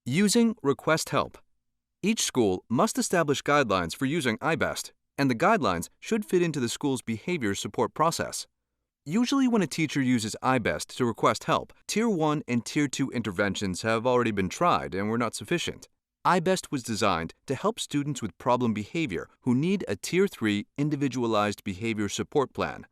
Using Request Help. Each school must establish guidelines for using iBest, and the guidelines should fit into the school's behavior support process. Usually when a teacher uses iBest to request help, Tier 1 and Tier 2 interventions have already been tried and were not sufficient. iBest was designed to help students with problem behavior who need a Tier 3 individualized behavior support plan.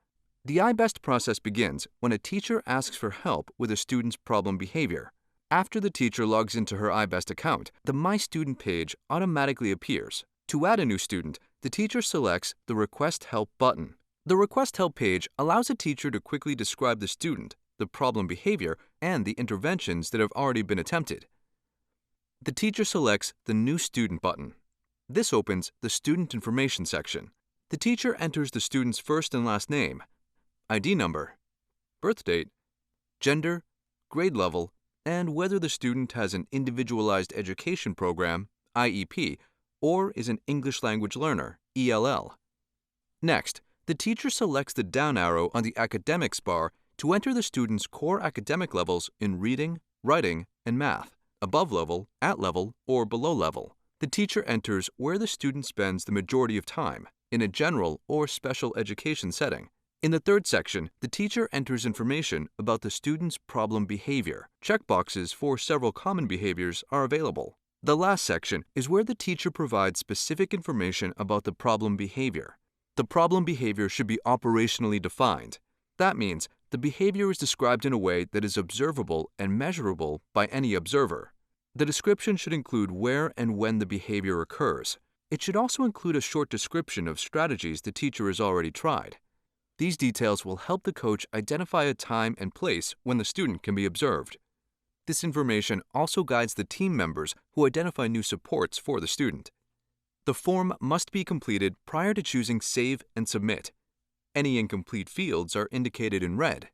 The iBest process begins when a teacher asks for help with a student's problem behavior. After the teacher logs into her iBest account, the My Student page automatically appears. To add a new student, the teacher selects the Request Help button. The Request Help page allows a teacher to quickly describe the student, the problem behavior, and the interventions that have already been attempted. The teacher selects the New Student button. This opens the Student Information section. The teacher enters the student's first and last name, ID number, birth date, gender, grade level, and whether the student has an Individualized Education Program, IEP, or is an English Language Learner, ELL. Next, the teacher selects the down arrow on the Academics bar to enter the student's core academic levels in reading, writing, and math, above level, at level, or below level. The teacher enters where the student spends the majority of time, in a general or special education setting. In the third section, the teacher enters information about the student's problem behavior. Checkboxes for several common behaviors are available. The last section is where the teacher provides specific information about the problem behavior. The problem behavior should be operationally defined. That means the behavior is described in a way that is observable and measurable by any observer. The description should include where and when the behavior occurs. It should also include a short description of strategies the teacher has already tried. These details will help the coach identify a time and place when the student can be observed. This information also guides the team members who identify new supports for the student. The form must be completed prior to choosing Save and Submit. Any incomplete fields are indicated in red.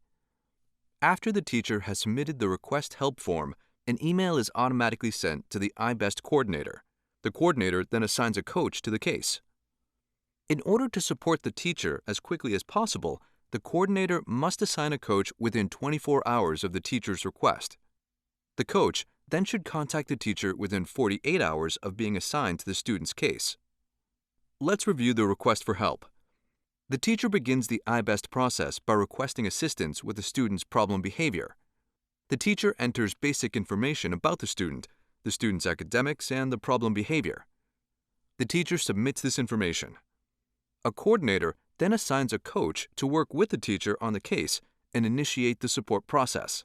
After the teacher has submitted the Request Help form, an email is automatically sent to the iBest coordinator. The coordinator then assigns a coach to the case. In order to support the teacher as quickly as possible, the coordinator must assign a coach within 24 hours of the teacher's request. The coach then should contact the teacher within 48 hours of being assigned to the student's case. Let's review the request for help. The teacher begins the iBest process by requesting assistance with the student's problem behavior. The teacher enters basic information about the student's academics, and the problem behavior. The teacher submits this information. A coordinator then assigns a coach to work with the teacher on the case and initiate the support process.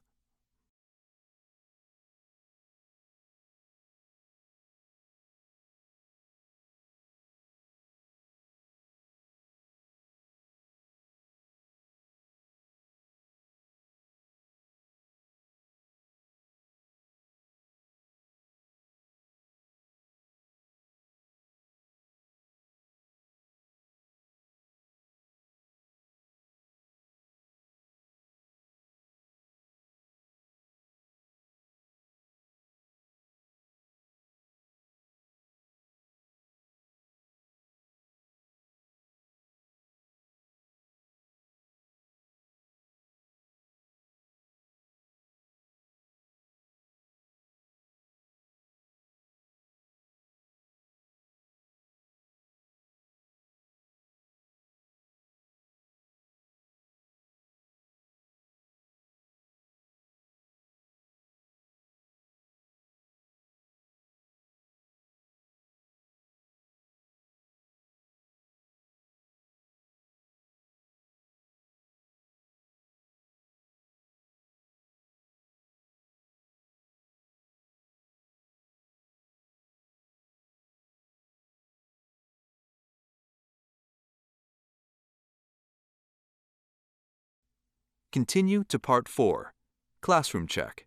Continue to Part 4, Classroom Check.